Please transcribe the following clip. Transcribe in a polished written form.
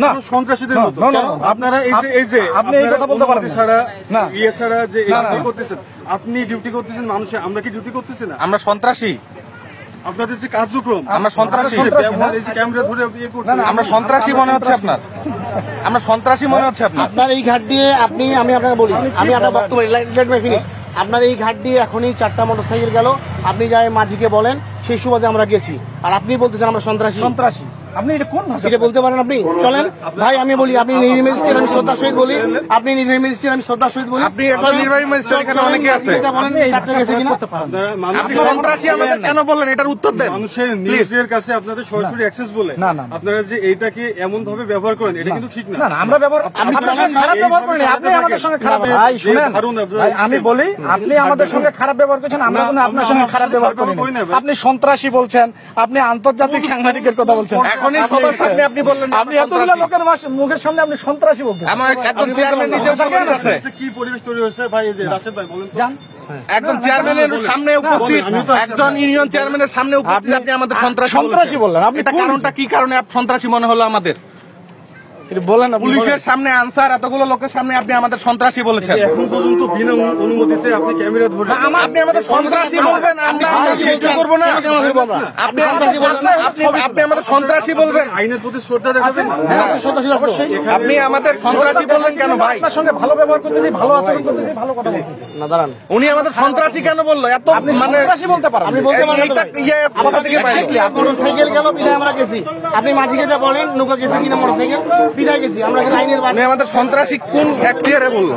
না সন্ত্রাসীদের মতো। আপনারা এই যে আপনি এই কথা বলতে পারবেন ছাড়া না ইয়ে ছাড়া যে ডিউটি করতেছেন, আপনি ডিউটি করতেছেন মানুষে, আমরা কি ডিউটি করতেছি না? আমরা সন্ত্রাসী? আপনাদের যে কার্যক্রম, আমরা সন্ত্রাসী ব্যবহার, এই যে ক্যামেরা ধরে ইয়ে করছেন, আমরা সন্ত্রাসী মনে হচ্ছে আপনার? আমরা সন্ত্রাসী মনে হচ্ছে আপনার? আপনার এই ঘাট দিয়ে আমি আপনাকে বলি, আমি আপনার বক্তব্য ফিনিশ। আপনার এই ঘাট দিয়ে এখনই 4টা মোটরসাইকেল গেল, আপনি যাই মাঝিকে বলেন, সেই সুবাদে আমরা গেছি, আর আপনি বলতেছেন আমরা সন্ত্রাসী। আপনি এটা কোন ভাষা এটা বলতে পারেন আপনি? চলেন ভাই, আমি বলি, আপনি নির্বাহী ম্যাজিস্ট্রেট, আমি শ্রদ্ধার সহিত বলি, আপনি নির্বাহী ম্যাজিস্ট্রেট, আমি শ্রদ্ধার সহিত বলি। আপনি এখন নির্বাহী ম্যাজিস্ট্রেট, এখানে অনেকে আছে। আপনি সন্ত্রাসী আমাদের কেন বললেন, এটার উত্তর দেন। মানুষের নিজের কাছে আপনাদের সরাসরি অ্যাক্সেস বলে আপনারা যে এইটাকে এমন ভাবে ব্যবহার করেন, এটা কিন্তু ঠিক না। আমরা খারাপ ব্যবহার করিনি, আপনি আমাদের সঙ্গে খারাপ। ভাই শুনেন, আমি বলি, আপনি আমাদের সঙ্গে খারাপ ব্যবহার করছেন, আমরা কিন্তু আপনার সঙ্গে খারাপ ব্যবহার করিনি। আপনি সন্ত্রাসী বলছেন, আপনি আন্তর্জাতিক সাংবাদিকের কথা বলছেন, এখনই সবার সামনে আপনি বললেন, আপনি এতগুলো লোকের মুখের সামনে আপনি সন্ত্রাসী বলছেন। আমার একজন চেয়ারম্যান নিজেও আছে। কি পরিবেশ তৈরি হয়েছে ভাই, এই যে রাশেদ ভাই বলেন তো। একজন চেয়ারম্যানের সামনে উপস্থিত, একজন ইউনিয়ন চেয়ারম্যানের সামনে উপস্থিত, আপনি আমাদের সন্ত্রাসী বললেন। আপনি কারণটা কি কারণে সন্ত্রাসী মনে হলো আমাদের? বলেন। পুলিশের সামনে আনসার, এতগুলো লোকের সামনে আপনি আমাদের সন্ত্রাসী বলেছেন। এখন পর্যন্ত বিনা অনুমতিতে আপনি ক্যামেরা ধরে আপনি আমাদের সন্ত্রাসী বলবেন, আমরা সহ্য করবো না। আপনি আমাদের সন্ত্রাসী বলবেন, আইনের প্রতি শ্রদ্ধা দেখাবেন। আপনি আমাদের সন্ত্রাসী বললেন কেন ভাই? আপনার সঙ্গে ভালো ব্যবহার করতেছি, ভালো আচরণ করতেছি, ভালো কথা বলতেছি না। দাঁড়ান, উনি আমাদের সন্ত্রাসী কেন বললো? এত মানে সন্ত্রাসী বলতে পারেন? আপনি বলতে পারেন মোটরসাইকেল গেল, বিদায় আমরা গেছি। আপনি মাঝিকে যা বলেন, নৌকা গেছি কিনা মোটরসাইকেল, বিদায় গেছি আমরা। আইনের আমাদের সন্ত্রাসী কোন এখতিয়ারে বললো?